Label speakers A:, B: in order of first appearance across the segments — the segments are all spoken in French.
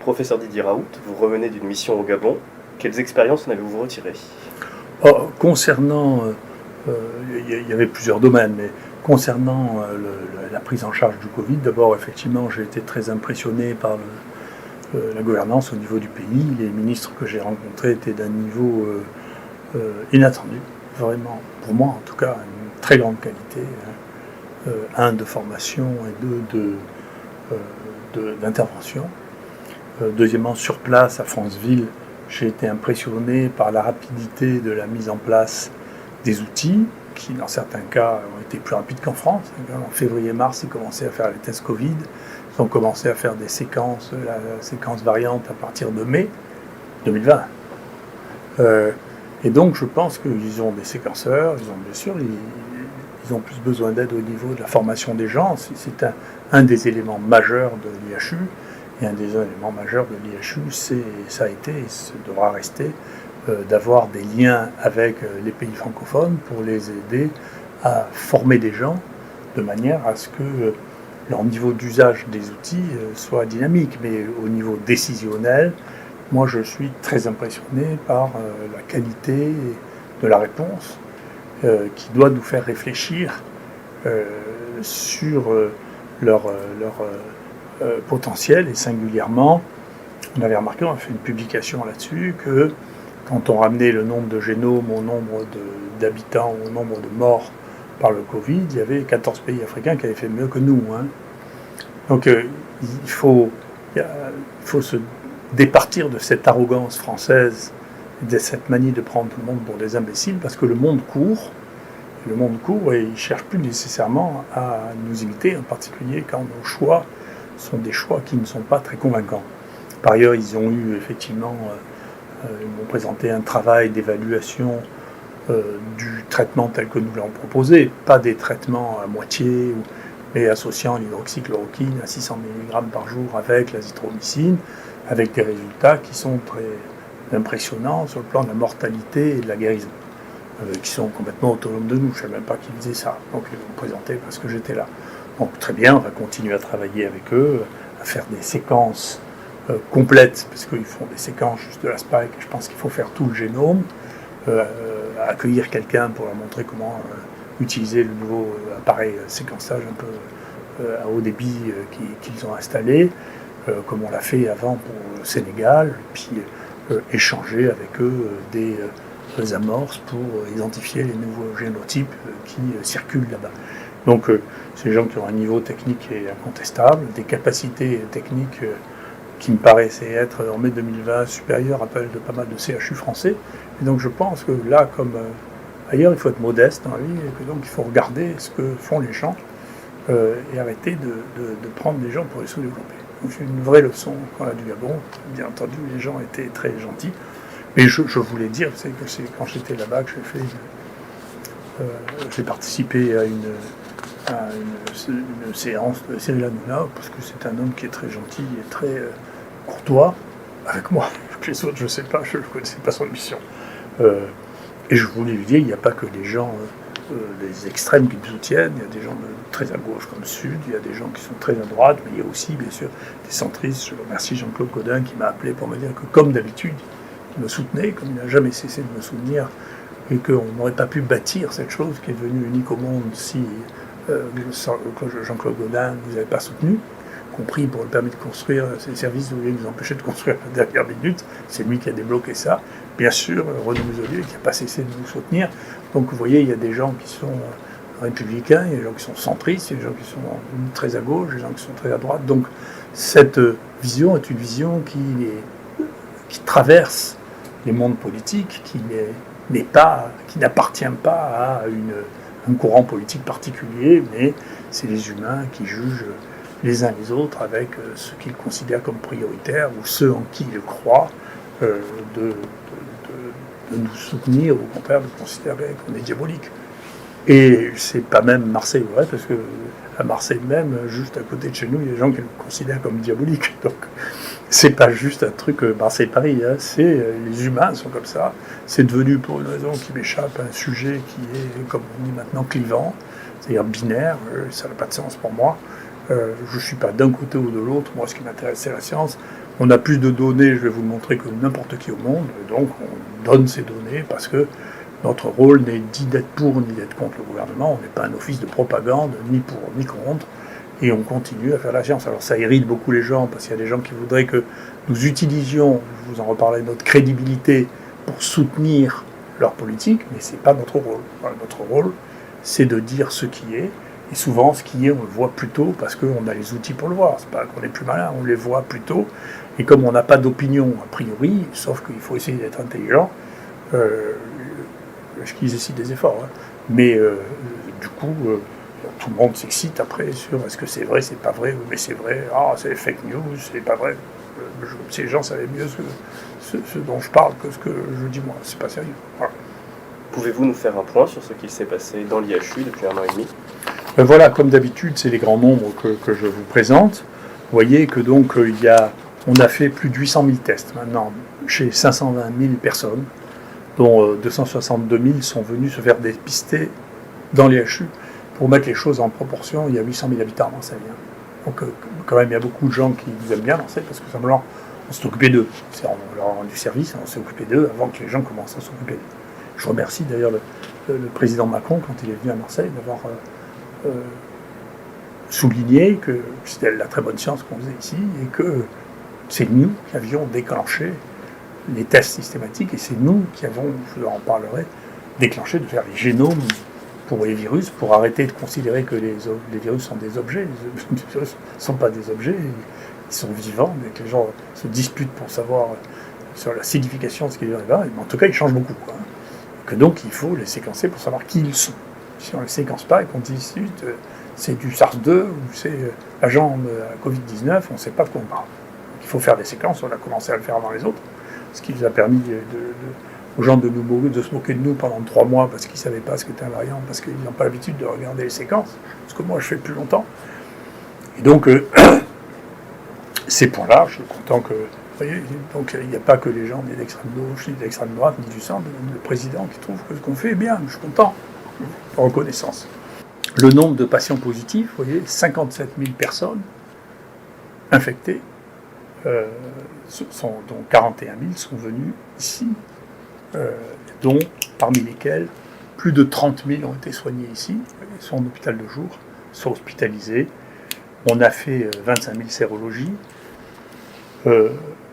A: professeur Didier Raoult, vous revenez d'une mission au Gabon. Quelles expériences en avez-vous retirées?
B: Concernant, il y avait plusieurs domaines, mais concernant la prise en charge du Covid, d'abord, effectivement, j'ai été très impressionné par la gouvernance au niveau du pays. Les ministres que j'ai rencontrés étaient d'un niveau inattendu, vraiment, pour moi en tout cas, une très grande qualité, de formation et d'intervention. Deuxièmement, sur place, à Franceville, j'ai été impressionné par la rapidité de la mise en place des outils, qui dans certains cas ont été plus rapides qu'en France. En février-mars, ils commençaient à faire les tests Covid. Ils ont commencé à faire des séquences, la séquence variante à partir de mai 2020. Et donc je pense qu'ils ont des séquenceurs, ils ont bien sûr, ils ont plus besoin d'aide au niveau de la formation des gens. C'est un des éléments majeurs de l'IHU. Et un des éléments majeurs de l'IHU, ça a été, et ça devra rester, d'avoir des liens avec les pays francophones pour les aider à former des gens de manière à ce que leur niveau d'usage des outils soit dynamique. Mais au niveau décisionnel, moi je suis très impressionné par la qualité de la réponse qui doit nous faire réfléchir sur leur potentiel, et singulièrement, on avait remarqué, on a fait une publication là-dessus, que quand on ramenait le nombre de génomes au nombre d'habitants, au nombre de morts par le Covid, il y avait 14 pays africains qui avaient fait mieux que nous. Donc il faut se départir de cette arrogance française, de cette manie de prendre tout le monde pour des imbéciles, parce que le monde court, et il ne cherche plus nécessairement à nous imiter, en particulier quand nos choix sont des choix qui ne sont pas très convaincants. Par ailleurs, ils ont eu effectivement, ils m'ont présenté un travail d'évaluation du traitement tel que nous l'avons proposé, pas des traitements à moitié, mais associant l'hydroxychloroquine à 600 mg par jour avec l'azithromycine, avec des résultats qui sont très impressionnants sur le plan de la mortalité et de la guérison, qui sont complètement autonomes de nous. Je ne savais même pas qu'ils faisaient ça, donc ils m'ont présenté parce que j'étais là. Donc très bien, on va continuer à travailler avec eux, à faire des séquences complètes, parce qu'ils font des séquences juste de la spike, je pense qu'il faut faire tout le génome, accueillir quelqu'un pour leur montrer comment utiliser le nouveau appareil séquençage un peu à haut débit qu'ils ont installé, comme on l'a fait avant pour le Sénégal, puis échanger avec eux des amorces pour identifier les nouveaux génotypes qui circulent là-bas. Donc c'est des gens qui ont un niveau technique incontestable, des capacités techniques qui me paraissaient être en mai 2020 supérieures à celles de pas mal de CHU français. Et donc je pense que là, comme ailleurs, il faut être modeste dans la vie, et que donc il faut regarder ce que font les gens et arrêter de prendre les gens pour les sous-développer. Donc c'est une vraie leçon quand on a du Gabon. Bien entendu, les gens étaient très gentils. Mais je voulais dire, c'est quand j'étais là-bas que j'ai participé à une séance de Cyril Hanouna, parce que c'est un homme qui est très gentil et très courtois avec moi. Avec les autres, je ne sais pas, je ne connaissais pas son mission. Et je voulais lui dire, il n'y a pas que des gens, des extrêmes qui me soutiennent, il y a des gens très à gauche comme sud, il y a des gens qui sont très à droite, mais il y a aussi, bien sûr, des centristes. Je remercie Jean-Claude Gaudin qui m'a appelé pour me dire que, comme d'habitude, il me soutenait, comme il n'a jamais cessé de me soutenir, et qu'on n'aurait pas pu bâtir cette chose qui est devenue unique au monde si Jean-Claude Gaudin ne vous avait pas soutenu, compris pour le permis de construire ces services, vous voulez nous empêcher de construire à la dernière minute, c'est lui qui a débloqué ça. Bien sûr, Renaud Muselier qui n'a pas cessé de nous soutenir. Donc vous voyez, il y a des gens qui sont républicains, il y a des gens qui sont centristes, il y a des gens qui sont très à gauche, des gens qui sont très à droite. Donc cette vision est une vision qui traverse les mondes politiques, qui n'appartient pas à un courant politique particulier, mais c'est les humains qui jugent les uns les autres avec ce qu'ils considèrent comme prioritaire ou ceux en qui ils croient, de nous soutenir, ou au contraire de considérer qu'on est diabolique. Et c'est pas même Marseille, ouais, parce que à Marseille même, juste à côté de chez nous, il y a des gens qui le considèrent comme diabolique. Donc c'est pas juste un truc Marseille-Paris, hein, c'est les humains sont comme ça. C'est devenu, pour une raison qui m'échappe, un sujet qui est, comme on dit maintenant, clivant, c'est-à-dire binaire, ça n'a pas de sens pour moi. Je ne suis pas d'un côté ou de l'autre. Moi, ce qui m'intéresse, c'est la science. On a plus de données, je vais vous le montrer, que n'importe qui au monde. Donc, on donne ces données parce que notre rôle n'est ni d'être pour ni d'être contre le gouvernement. On n'est pas un office de propagande, ni pour ni contre. Et on continue à faire la science. Alors, ça irrite beaucoup les gens parce qu'il y a des gens qui voudraient que nous utilisions, je vous en reparlerai, notre crédibilité pour soutenir leur politique, mais ce n'est pas notre rôle. Voilà, notre rôle, c'est de dire ce qui est. Et souvent, ce qui est, on le voit plus tôt parce qu'on a les outils pour le voir. C'est pas qu'on est plus malin, on les voit plus tôt. Et comme on n'a pas d'opinion a priori, sauf qu'il faut essayer d'être intelligent, je qu'ils ici des efforts. Hein. Mais du coup, tout le monde s'excite après sur est-ce que c'est vrai, c'est pas vrai, mais c'est vrai, c'est fake news, c'est pas vrai. Ces gens savaient mieux ce dont je parle que ce que je dis moi. C'est pas sérieux. Voilà.
A: Pouvez-vous nous faire un point sur ce qui s'est passé dans l'IHU depuis 1 an et demi ?
B: Voilà, comme d'habitude, c'est les grands nombres que je vous présente. Vous voyez que donc on a fait plus de 800 000 tests maintenant chez 520 000 personnes, dont 262 000 sont venus se faire dépister dans l'IHU. Pour mettre les choses en proportion, il y a 800 000 habitants à Marseille. Donc quand même, il y a beaucoup de gens qui nous aiment bien Marseille parce que simplement, on s'est occupé d'eux. On leur a rendu service, on s'est occupé d'eux avant que les gens commencent à s'occuper d'eux. Je remercie d'ailleurs le président Macron, quand il est venu à Marseille, d'avoir souligné que c'était la très bonne science qu'on faisait ici et que c'est nous qui avions déclenché les tests systématiques et c'est nous qui avons, je en parlerai, déclenché de faire les génomes pour les virus, pour arrêter de considérer que les virus sont des objets. Les virus ne sont pas des objets, ils sont vivants, mais que les gens se disputent pour savoir sur la signification de ce qui est là. En tout cas, ils changent beaucoup. Quoi. Que donc, il faut les séquencer pour savoir qui ils sont. Si on ne les séquence pas et qu'on dit c'est du SARS-2 ou c'est l'agent de la Covid-19, on ne sait pas de quoi on parle. Donc, il faut faire des séquences, on a commencé à le faire avant les autres, ce qui nous a permis aux gens de se moquer de nous pendant 3 mois parce qu'ils ne savaient pas ce qu'était un variant, parce qu'ils n'ont pas l'habitude de regarder les séquences, ce que moi je fais plus longtemps. Et donc, ces points-là, je suis content que... Vous voyez, donc il n'y a pas que les gens d'extrême gauche, ni d'extrême droite, ni du centre, même le président qui trouve que ce qu'on fait est bien, je suis content. Reconnaissance. Le nombre de patients positifs, vous voyez, 57 000 personnes infectées, dont 41 000 sont venus ici, dont, parmi lesquels, plus de 30 000 ont été soignés ici, ils sont en hôpital de jour, sont hospitalisés. On a fait 25 000 sérologies.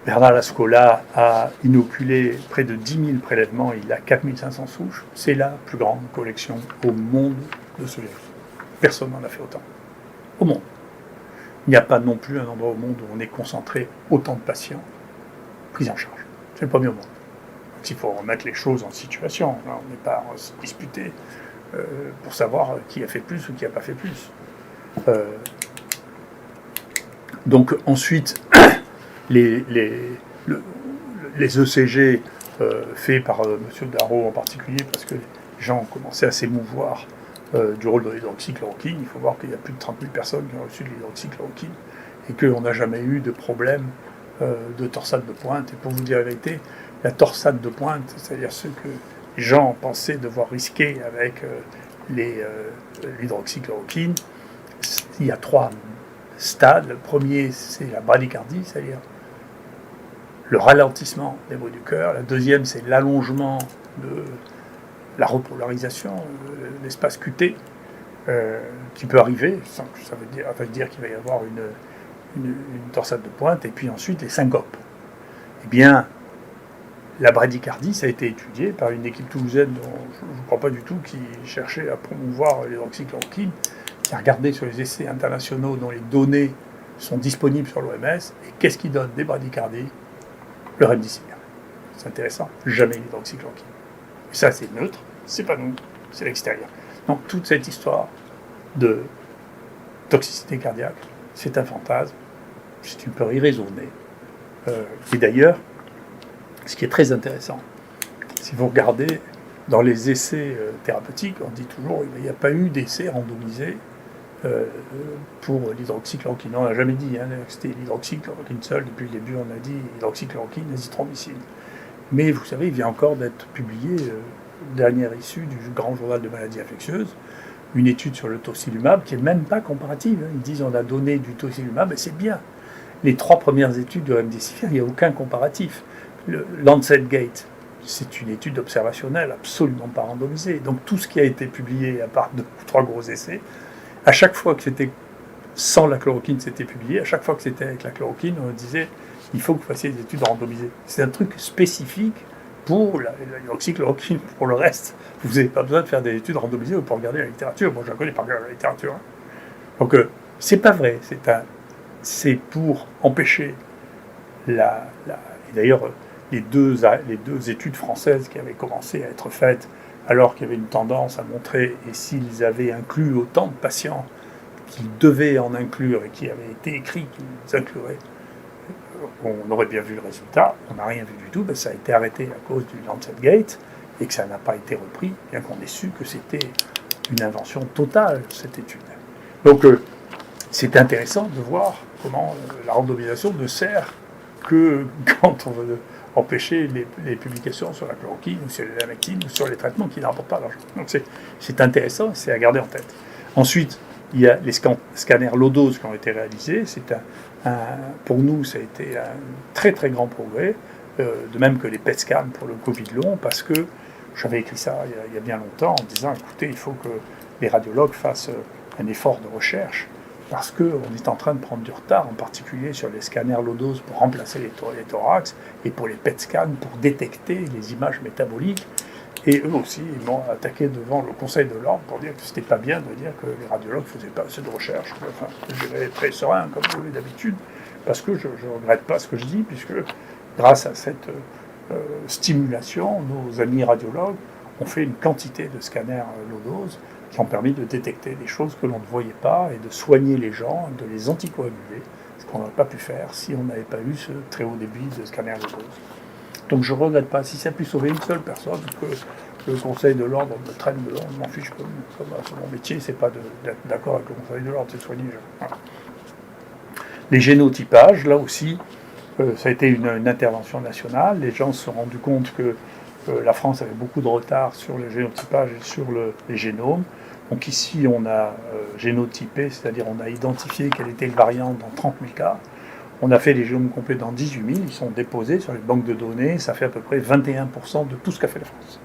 B: Bernard Lascola a inoculé près de 10 000 prélèvements, il a 4 500 souches. C'est la plus grande collection au monde de ce virus. Personne n'en a fait autant. Au monde. Il n'y a pas non plus un endroit au monde où on est concentré autant de patients pris en charge. C'est le premier au monde. Donc il faut remettre les choses en situation. Là, on n'est pas à se disputer pour savoir qui a fait plus ou qui n'a pas fait plus. Donc ensuite... Les ECG faits par M. Darro en particulier, parce que les gens ont commencé à s'émouvoir du rôle de l'hydroxychloroquine. Il faut voir qu'il y a plus de 30 000 personnes qui ont reçu de l'hydroxychloroquine et qu'on n'a jamais eu de problème de torsade de pointe. Et pour vous dire la vérité, la torsade de pointe, c'est-à-dire ce que les gens pensaient devoir risquer avec l'hydroxychloroquine, il y a 3 stades. Le premier, c'est la bradycardie, c'est-à-dire le ralentissement des bruits du cœur. La deuxième, c'est l'allongement de la repolarisation, l'espace QT, qui peut arriver, sans que ça veut dire qu'il va y avoir une torsade de pointe, et puis ensuite les syncopes. Eh bien, la bradycardie, ça a été étudié par une équipe toulousaine dont je ne crois pas du tout, qui cherchait à promouvoir l'hydroxychloroquine, qui a regardé sur les essais internationaux dont les données sont disponibles sur l'OMS, et qu'est-ce qui donne des bradycardies ? Le remdesivir. C'est intéressant, jamais l'hydroxychloroquine. Et ça, c'est neutre, c'est pas nous, c'est l'extérieur. Donc toute cette histoire de toxicité cardiaque, c'est un fantasme, c'est une peur irraisonnée. Et d'ailleurs, ce qui est très intéressant, si vous regardez dans les essais thérapeutiques, on dit toujours qu'il n'y a pas eu d'essais randomisés pour l'hydroxychloroquine. On n'a jamais dit que c'était l'hydroxychloroquine seule. Depuis le début, on a dit hydroxychloroquine, azithromycine. Mais vous savez, il vient encore d'être publié, dernière issue du grand journal de maladies infectieuses, une étude sur le tocilumab qui n'est même pas comparative. Ils disent on a donné du tocilumab et c'est bien. Les 3 premières études de remdesivir, il n'y a aucun comparatif. Le Lancet Gate, c'est une étude observationnelle, absolument pas randomisée. Donc tout ce qui a été publié, à part 2 ou 3 gros essais, à chaque fois que c'était sans la chloroquine, c'était publié. À chaque fois que c'était avec la chloroquine, on disait il faut que vous fassiez des études randomisées. C'est un truc spécifique pour la hydroxychloroquine. Pour le reste, vous n'avez pas besoin de faire des études randomisées pour regarder la littérature. Moi, je la connais par cœur, la littérature. Donc, c'est pas vrai. C'est pour empêcher et d'ailleurs, les deux études françaises qui avaient commencé à être faites, alors qu'il y avait une tendance à montrer, et s'ils avaient inclus autant de patients qu'ils devaient en inclure et qui avait été écrit qu'ils incluraient, on aurait bien vu le résultat. On n'a rien vu du tout, parce que ça a été arrêté à cause du Lancet Gate et que ça n'a pas été repris, bien qu'on ait su que c'était une invention totale, cette étude. Donc, c'est intéressant de voir comment la randomisation ne sert que quand on veut empêcher les publications sur la chloroquine ou sur l'ivermectine ou sur les traitements qui n'apportent pas d'argent. Donc c'est intéressant, c'est à garder en tête. Ensuite, il y a les scanners low-dose qui ont été réalisés. Pour nous, ça a été un très très grand progrès, de même que les PET scans pour le Covid long, parce que j'avais écrit ça il y a bien longtemps en disant, écoutez, il faut que les radiologues fassent un effort de recherche, parce qu'on est en train de prendre du retard, en particulier sur les scanners low-dose pour remplacer les thorax, et pour les PET scans pour détecter les images métaboliques. Et eux aussi, ils m'ont attaqué devant le Conseil de l'Ordre pour dire que c'était pas bien de dire que les radiologues ne faisaient pas assez de recherche. Enfin, je vais être très serein, comme je l'ai d'habitude, parce que je ne regrette pas ce que je dis, puisque grâce à cette stimulation, nos amis radiologues ont fait une quantité de scanners low-dose qui ont permis de détecter des choses que l'on ne voyait pas et de soigner les gens, de les anticoaguler, ce qu'on n'aurait pas pu faire si on n'avait pas eu ce très haut débit de scanners low-dose. Donc je ne regrette pas. Si ça a pu sauver une seule personne, que le Conseil de l'Ordre me traîne dedans, je m'en fiche, comme mon métier, c'est pas d'être d'accord avec le Conseil de l'Ordre, c'est de soigner les gens. Voilà. Les génotypages, là aussi, ça a été une intervention nationale. Les gens se sont rendus compte que la France avait beaucoup de retard sur les génotypages et sur les génomes. Donc ici, on a génotypé, c'est-à-dire on a identifié quel était le variant dans 30 000 cas. On a fait les génomes complets dans 18 000, ils sont déposés sur les banques de données, ça fait à peu près 21% de tout ce qu'a fait la France.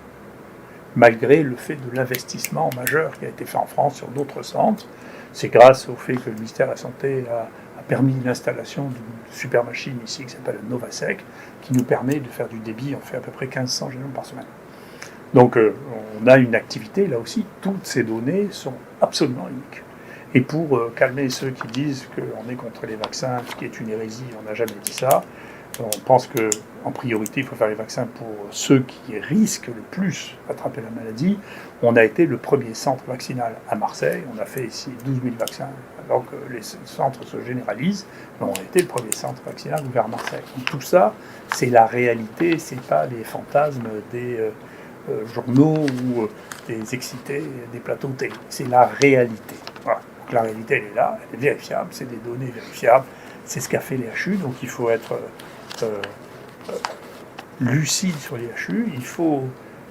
B: Malgré le fait de l'investissement majeur qui a été fait en France sur d'autres centres, c'est grâce au fait que le ministère de la Santé a permis l'installation d'une super machine ici qui s'appelle Novasec, qui nous permet de faire du débit, on fait à peu près 1500 génomes par semaine. Donc on a une activité, là aussi, toutes ces données sont absolument uniques. Et pour calmer ceux qui disent qu'on est contre les vaccins, ce qui est une hérésie, on n'a jamais dit ça. On pense qu'en priorité, il faut faire les vaccins pour ceux qui risquent le plus d'attraper la maladie. On a été le premier centre vaccinal à Marseille. On a fait ici 12 000 vaccins, alors que les centres se généralisent. Mais on a été le premier centre vaccinal ouvert à Marseille. Donc tout ça, c'est la réalité, c'est pas les fantasmes des journaux ou des excités, des plateaux télé. C'est la réalité. Voilà. Donc la réalité, elle est là, elle est vérifiable, c'est des données vérifiables. C'est ce qu'a fait les HU, donc il faut être lucide sur les HU. Il faut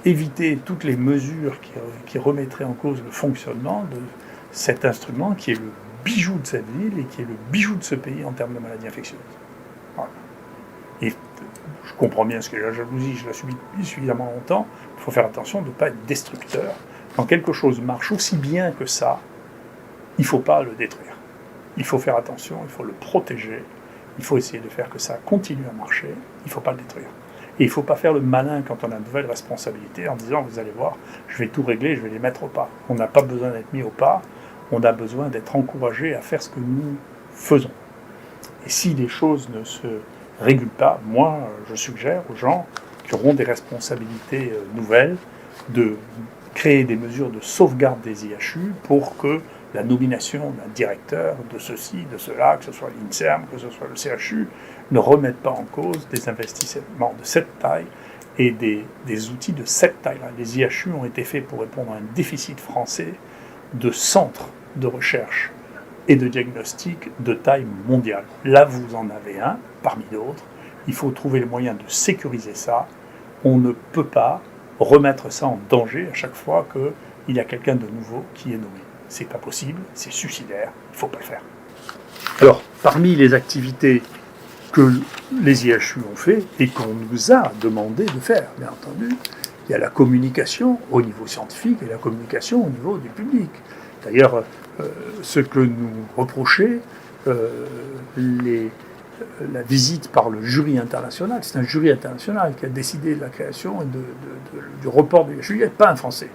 B: éviter toutes les mesures qui remettraient en cause le fonctionnement de cet instrument qui est le bijou de cette ville et qui est le bijou de ce pays en termes de maladies infectieuses. Voilà. Et je comprends bien ce qu'est la jalousie, je la subis depuis suffisamment longtemps. Il faut faire attention de ne pas être destructeur. Quand quelque chose marche aussi bien que ça, il ne faut pas le détruire. Il faut faire attention, il faut le protéger, il faut essayer de faire que ça continue à marcher, il ne faut pas le détruire. Et il ne faut pas faire le malin quand on a une nouvelle responsabilité en disant, vous allez voir, je vais tout régler, je vais les mettre au pas. On n'a pas besoin d'être mis au pas, on a besoin d'être encouragé à faire ce que nous faisons. Et si les choses ne se régulent pas, moi, je suggère aux gens qui auront des responsabilités nouvelles de créer des mesures de sauvegarde des IHU pour que la nomination d'un directeur de ceci, de cela, que ce soit l'INSERM, que ce soit le CHU, ne remette pas en cause des investissements de cette taille et des outils de cette taille-là. Les IHU ont été faits pour répondre à un déficit français de centres de recherche et de diagnostic de taille mondiale. Là, vous en avez un, parmi d'autres. Il faut trouver les moyens de sécuriser ça. On ne peut pas remettre ça en danger à chaque fois que il y a quelqu'un de nouveau qui est nommé. C'est pas possible, c'est suicidaire, il ne faut pas le faire. Alors, parmi les activités que les IHU ont fait et qu'on nous a demandé de faire, bien entendu, il y a la communication au niveau scientifique et la communication au niveau du public. D'ailleurs, ce que nous reprochait la visite par le jury international, c'est un jury international qui a décidé de la création et du report du IHU, il n'y a pas un Français.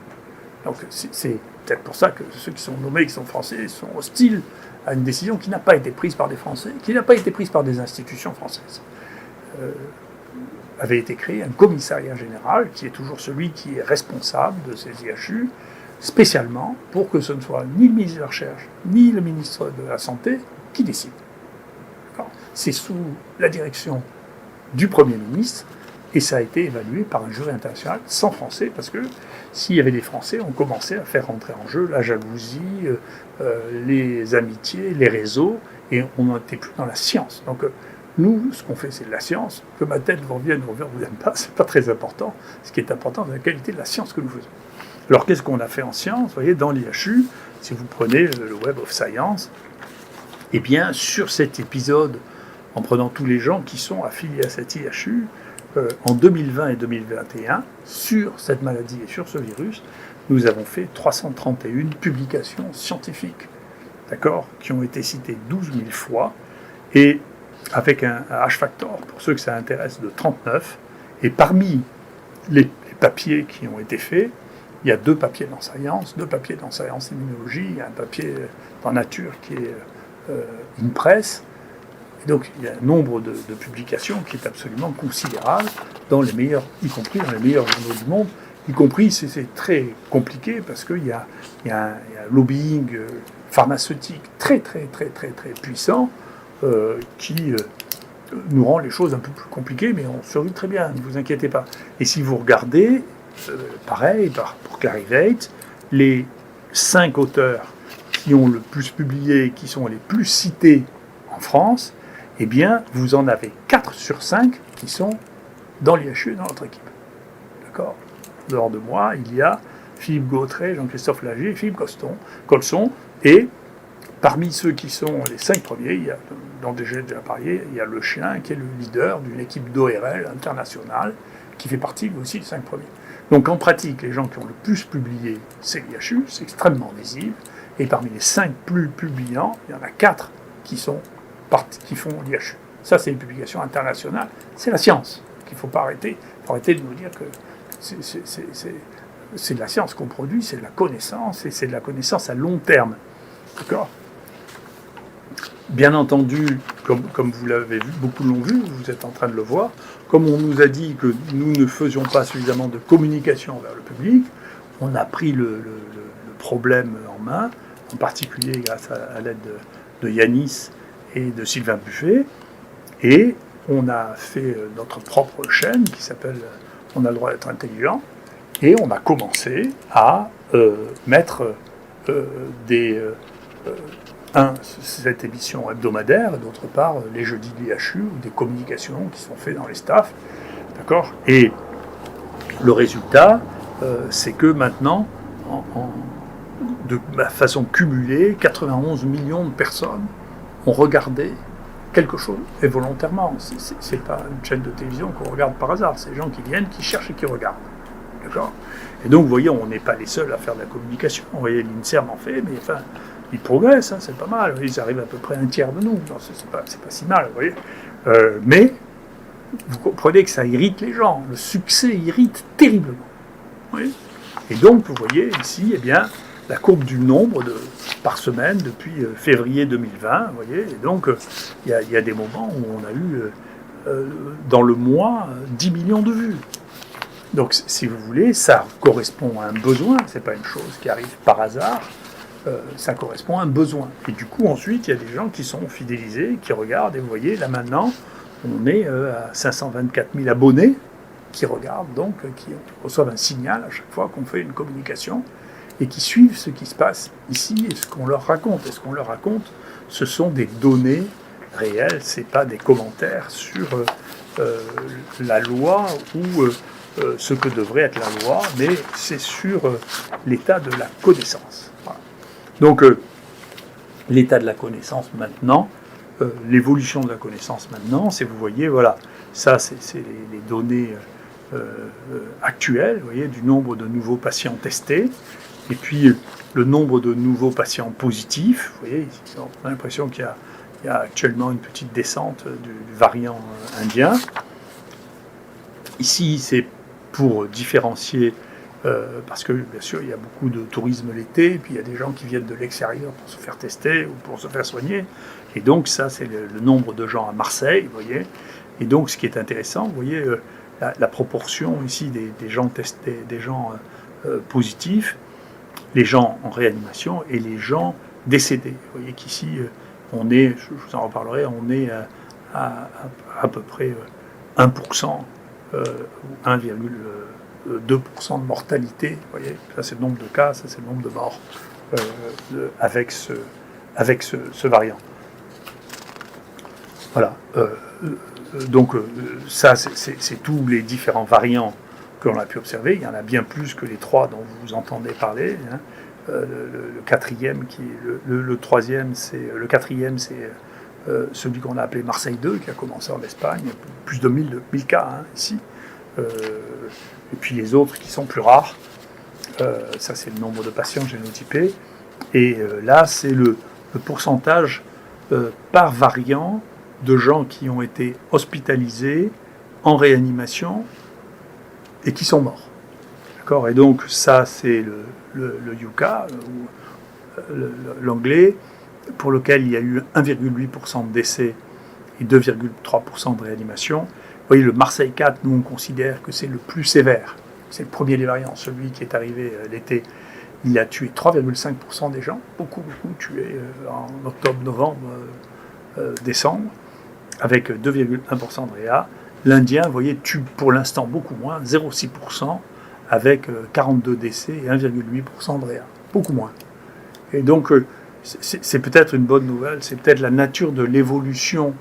B: Donc c'est peut-être pour ça que ceux qui sont nommés, qui sont français, sont hostiles à une décision qui n'a pas été prise par des Français, qui n'a pas été prise par des institutions françaises. Avait été créé un commissariat général, qui est toujours celui qui est responsable de ces IHU, spécialement pour que ce ne soit ni le ministre de la Recherche, ni le ministre de la Santé qui décide. C'est sous la direction du Premier ministre, et ça a été évalué par un jury international sans Français, parce que s'il y avait des Français, on commençait à faire rentrer en jeu la jalousie, les amitiés, les réseaux, et on n'était plus dans la science. Donc nous, ce qu'on fait, c'est de la science. Que ma tête vous revienne ou vous revienne pas, c'est pas très important. Ce qui est important, c'est la qualité de la science que nous faisons. Alors qu'est-ce qu'on a fait en science ? Vous voyez, dans l'IHU, si vous prenez le Web of Science, eh bien, sur cet épisode, en prenant tous les gens qui sont affiliés à cet IHU, en 2020 et 2021, sur cette maladie et sur ce virus, nous avons fait 331 publications scientifiques, d'accord, qui ont été citées 12 000 fois, et avec un H-factor, pour ceux que ça intéresse, de 39. Et parmi les papiers qui ont été faits, il y a 2 papiers dans Science, 2 papiers dans Science Immunologie, il y a un papier dans Nature qui est une presse. Et donc il y a un nombre de publications qui est absolument considérable, dans les meilleurs, y compris dans les meilleurs journaux du monde, y compris, c'est très compliqué parce qu'il y a un lobbying pharmaceutique très puissant qui nous rend les choses un peu plus compliquées, mais on survit très bien, ne vous inquiétez pas. Et si vous regardez, pareil, pour Clarivate, les 5 auteurs qui ont le plus publié, qui sont les plus cités en France, eh bien, vous en avez 4 sur 5 qui sont dans l'IHU et dans notre équipe. D'accord ? Dehors de moi, il y a Philippe Gautret, Jean-Christophe Lagier, Philippe Colson, et parmi ceux qui sont les 5 premiers, il y a, dont j'ai déjà parlé, il y a Le Chien, qui est le leader d'une équipe d'ORL internationale, qui fait partie aussi des 5 premiers. Donc en pratique, les gens qui ont le plus publié, c'est l'IHU, c'est extrêmement visible, et parmi les 5 plus publiants, il y en a 4 qui font l'IHU. Ça, c'est une publication internationale. C'est la science qu'il ne faut pas arrêter. Il faut arrêter de nous dire que c'est de la science qu'on produit, c'est de la connaissance, et c'est de la connaissance à long terme. D'accord ? Bien entendu, comme vous l'avez vu, beaucoup l'ont vu, vous êtes en train de le voir, comme on nous a dit que nous ne faisions pas suffisamment de communication vers le public, on a pris le problème en main, en particulier grâce à l'aide de Yanis et de Sylvain Buffet, et on a fait notre propre chaîne qui s'appelle « On a le droit d'être intelligent », et on a commencé à mettre cette émission hebdomadaire, et d'autre part les jeudis de l'IHU, ou des communications qui sont faites dans les staffs, d'accord ? Et le résultat, c'est que maintenant, de façon cumulée, 91 millions de personnes ont regardé quelque chose, et volontairement. C'est pas une chaîne de télévision qu'on regarde par hasard, c'est des gens qui viennent, qui cherchent et qui regardent. D'accord ? Et donc, vous voyez, on n'est pas les seuls à faire de la communication. Vous voyez, l'INSERM en fait, mais enfin, ils progressent, hein, c'est pas mal. Ils arrivent à peu près à un tiers de nous. Non, c'est pas si mal, vous voyez. Mais vous comprenez que ça irrite les gens. Le succès irrite terriblement. Oui. Et donc, vous voyez ici, eh bien, la courbe du nombre par semaine depuis février 2020. Vous voyez. Et donc, il y a des moments où on a eu, dans le mois, 10 millions de vues. Donc, si vous voulez, ça correspond à un besoin. C'est pas une chose qui arrive par hasard. Ça correspond à un besoin. Et du coup, ensuite, il y a des gens qui sont fidélisés, qui regardent. Et vous voyez, là maintenant, on est à 524 000 abonnés qui regardent, donc qui reçoivent un signal à chaque fois qu'on fait une communication et qui suivent ce qui se passe ici et ce qu'on leur raconte. Et ce qu'on leur raconte, ce sont des données réelles, c'est pas des commentaires sur la loi ou ce que devrait être la loi, mais c'est sur l'état de la connaissance. Voilà. Donc, l'état de la connaissance maintenant, l'évolution de la connaissance maintenant, c'est, vous voyez, voilà, ça c'est les données actuelles, vous voyez, du nombre de nouveaux patients testés, et puis le nombre de nouveaux patients positifs. Vous voyez, on a l'impression qu'il y a actuellement une petite descente du variant indien. Ici, c'est pour différencier, parce que bien sûr, il y a beaucoup de tourisme l'été, et puis il y a des gens qui viennent de l'extérieur pour se faire tester ou pour se faire soigner. Et donc, ça, c'est le nombre de gens à Marseille, vous voyez. Et donc, ce qui est intéressant, vous voyez, la proportion ici des gens testés, des gens positifs, les gens en réanimation et les gens décédés. Vous voyez qu'ici, on est, je vous en reparlerai, on est à peu près 1%, ou 1,2% de mortalité. Vous voyez, ça c'est le nombre de cas, ça c'est le nombre de morts avec ce variant. Voilà. Donc ça, c'est tous les différents variants que l'on a pu observer. Il y en a bien plus que les 3 dont vous entendez parler. Hein. Le quatrième, le quatrième, c'est celui qu'on a appelé Marseille 2, qui a commencé en Espagne, plus de 1000 cas hein, ici. Et puis les autres qui sont plus rares. Ça, c'est le nombre de patients génotypés. Et là, c'est le pourcentage par variant de gens qui ont été hospitalisés en réanimation et qui sont morts. D'accord ? Et donc ça, c'est le UCA, l'anglais, pour lequel il y a eu 1,8% de décès et 2,3% de réanimation. Vous voyez, le Marseille 4, nous on considère que c'est le plus sévère. C'est le premier des variants, celui qui est arrivé l'été. Il a tué 3,5% des gens, beaucoup tués en octobre, novembre, décembre, avec 2,1% de réa. L'Indien, vous voyez, tue pour l'instant beaucoup moins, 0,6%, avec 42 décès et 1,8% de réa. Beaucoup moins. Et donc, c'est peut-être une bonne nouvelle, c'est peut-être la nature de l'évolution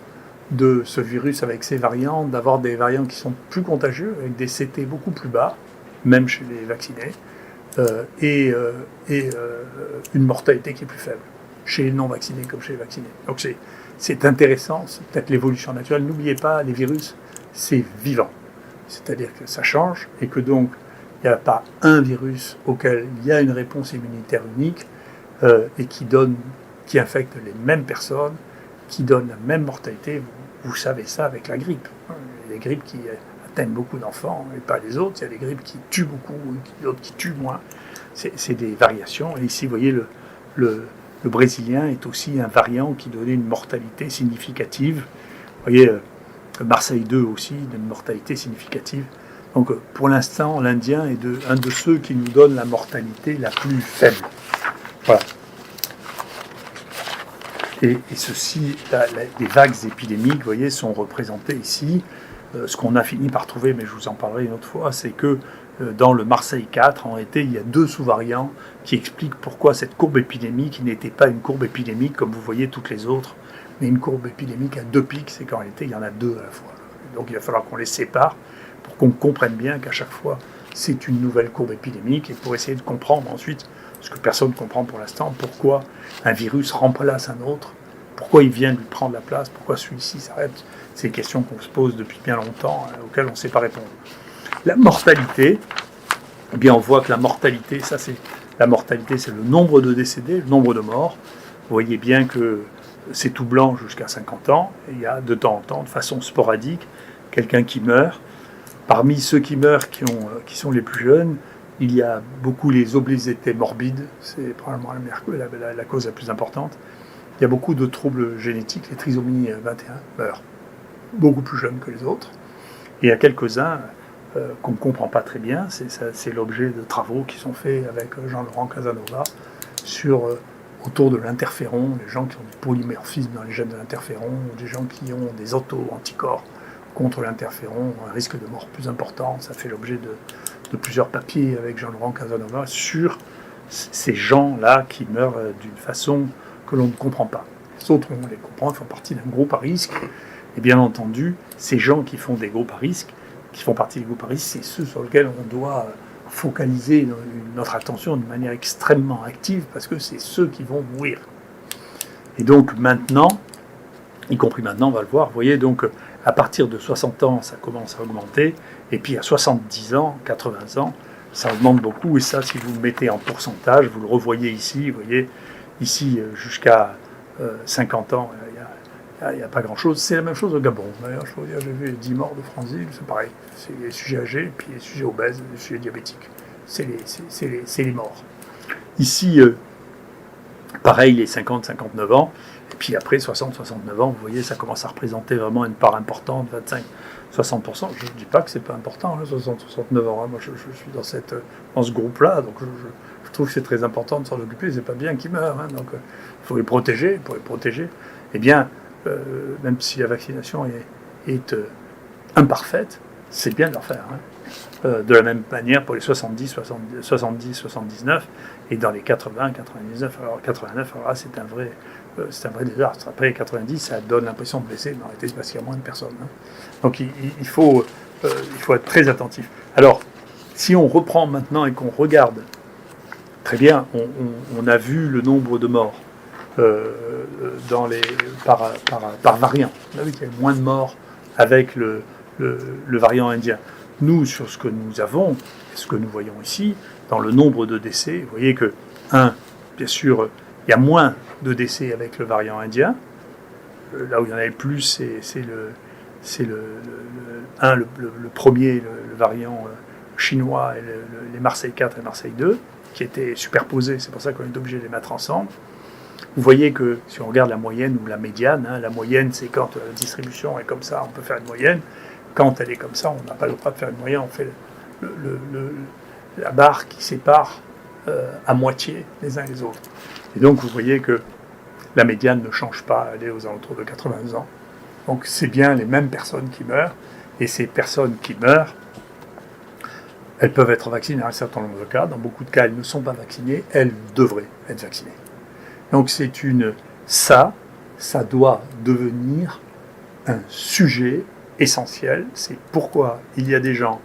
B: de ce virus avec ces variants, d'avoir des variants qui sont plus contagieux, avec des CT beaucoup plus bas, même chez les vaccinés, et une mortalité qui est plus faible, chez les non-vaccinés comme chez les vaccinés. Donc c'est intéressant, c'est peut-être l'évolution naturelle. N'oubliez pas, les virus, c'est vivant. C'est-à-dire que ça change, et que donc, il n'y a pas un virus auquel il y a une réponse immunitaire unique, et qui infecte les mêmes personnes, qui donne la même mortalité. Vous savez ça avec la grippe. Il y a des grippes qui atteignent beaucoup d'enfants et pas les autres. Il y a des grippes qui tuent beaucoup et d'autres qui tuent moins. C'est des variations. Et ici, vous voyez, le brésilien est aussi un variant qui donnait une mortalité significative. Vous voyez, Marseille 2 aussi, une mortalité significative. Donc, pour l'instant, l'Indien est un de ceux qui nous donne la mortalité la plus faible. Voilà. Et ceci, les vagues épidémiques, vous voyez, sont représentées ici. Ce qu'on a fini par trouver, mais je vous en parlerai une autre fois, c'est que dans le Marseille 4, en réalité, il y a 2 sous-variants qui expliquent pourquoi cette courbe épidémique n'était pas une courbe épidémique comme vous voyez toutes les autres, mais une courbe épidémique à 2 pics, c'est qu'en réalité, il y en a 2 à la fois. Donc il va falloir qu'on les sépare pour qu'on comprenne bien qu'à chaque fois, c'est une nouvelle courbe épidémique, et pour essayer de comprendre ensuite, ce que personne ne comprend pour l'instant, pourquoi un virus remplace un autre, pourquoi il vient lui prendre la place, pourquoi celui-ci s'arrête. C'est des questions qu'on se pose depuis bien longtemps, auxquelles on ne sait pas répondre. La mortalité, eh bien on voit que la mortalité, c'est le nombre de décédés, le nombre de morts. Vous voyez bien que c'est tout blanc jusqu'à 50 ans, et il y a de temps en temps, de façon sporadique, quelqu'un qui meurt. Parmi ceux qui meurent, qui sont les plus jeunes, il y a beaucoup les obésités morbides, c'est probablement la cause la plus importante. Il y a beaucoup de troubles génétiques, les trisomies 21 meurent beaucoup plus jeunes que les autres. Et il y a quelques-uns qu'on ne comprend pas très bien, c'est l'objet de travaux qui sont faits avec Jean-Laurent Casanova autour de l'interféron, les gens qui ont du polymorphisme dans les gènes de l'interféron, des gens qui ont des auto-anticorps contre l'interféron, un risque de mort plus important. Ça fait l'objet de plusieurs papiers avec Jean-Laurent Casanova sur ces gens-là qui meurent d'une façon que l'on ne comprend pas. Les autres, on les comprend, ils font partie d'un groupe à risque. Et bien entendu, ces gens qui font des groupes à risque, qui font partie du groupe à risque, c'est ceux sur lesquels on doit focaliser notre attention de manière extrêmement active, parce que c'est ceux qui vont mourir. Et donc maintenant, y compris maintenant, on va le voir, vous voyez, donc à partir de 60 ans, ça commence à augmenter, et puis à 70 ans, 80 ans, ça augmente beaucoup, et ça, si vous le mettez en pourcentage, vous le revoyez ici, vous voyez, ici jusqu'à 50 ans, il n'y a pas grand-chose. C'est la même chose au Gabon. D'ailleurs, je peux vous dire, j'ai vu 10 morts de franzile, c'est pareil. C'est les sujets âgés, puis les sujets obèses, les sujets diabétiques. C'est les morts. Ici, pareil, les 50-59 ans, et puis après 60-69 ans, vous voyez, ça commence à représenter vraiment une part importante, 25-60%. Je ne dis pas que c'est pas important, 60-69 ans. Hein. Moi, je suis dans ce groupe-là, donc je trouve que c'est très important de s'en occuper. C'est pas bien qu'ils meurent, hein, donc il faut les protéger. Pour les protéger, eh bien, même si la vaccination est imparfaite, c'est bien de leur faire. Hein. De la même manière pour les 70, 79 et dans les 80, 99. Alors 89, alors là, c'est un vrai désastre. Après 90, ça donne l'impression de baisser, mais en réalité, c'est parce qu'il y a moins de personnes. Hein. Donc il faut être très attentif. Alors, si on reprend maintenant et qu'on regarde, très bien, on a vu le nombre de morts par variant. On a vu qu'il y avait moins de morts avec le variant indien. Nous, sur ce que nous avons, ce que nous voyons ici, dans le nombre de décès, vous voyez que, bien sûr, il y a moins de décès avec le variant indien. Là où il y en avait le plus, c'est le premier, le variant chinois, et les Marseille 4 et Marseille 2, qui étaient superposés. C'est pour ça qu'on est obligé de les mettre ensemble. Vous voyez que si on regarde la moyenne ou la médiane, la moyenne c'est quand la distribution est comme ça, on peut faire une moyenne. Quand elle est comme ça, on n'a pas le droit de faire une moyenne, on fait la barre qui sépare à moitié les uns les autres. Et donc vous voyez que la médiane ne change pas, elle est aux alentours de 80 ans. Donc c'est bien les mêmes personnes qui meurent, et ces personnes qui meurent, elles peuvent être vaccinées dans un certain nombre de cas. Dans beaucoup de cas, elles ne sont pas vaccinées, elles devraient être vaccinées. Donc ça doit devenir un sujet essentiel. C'est pourquoi il y a des gens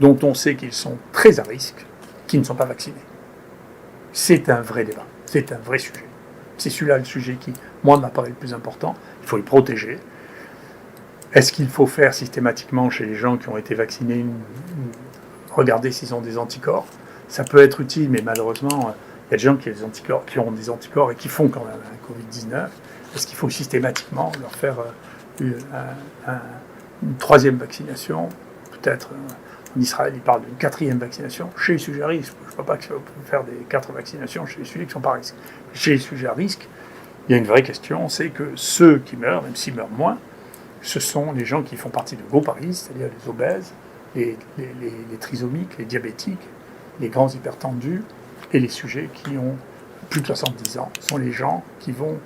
B: dont on sait qu'ils sont très à risque, qui ne sont pas vaccinés. C'est un vrai débat, c'est un vrai sujet. C'est celui-là le sujet qui, moi, m'apparaît le plus important. Il faut les protéger. Est-ce qu'il faut faire systématiquement chez les gens qui ont été vaccinés, regarder s'ils ont des anticorps? Ça peut être utile, mais malheureusement, il y a des gens qui ont des anticorps et qui font quand même un Covid-19. Est-ce qu'il faut systématiquement leur faire une troisième vaccination? Peut-être en Israël, ils parlent d'une quatrième vaccination chez les sujets à risque. Je ne vois pas que on peut faire des 4 vaccinations chez les sujets qui ne sont pas à risque. Chez les sujets à risque, il y a une vraie question, c'est que ceux qui meurent, même s'ils meurent moins, ce sont les gens qui font partie de groupes à risque, c'est-à-dire les obèses, les trisomiques, les diabétiques, les grands hypertendus, et les sujets qui ont plus de 70 ans sont les gens qui ont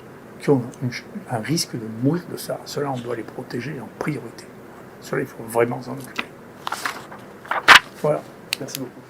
B: un risque de mourir de ça. Ceux-là, on doit les protéger en priorité. Ceux-là, il faut vraiment s'en occuper. Voilà.
A: Merci beaucoup.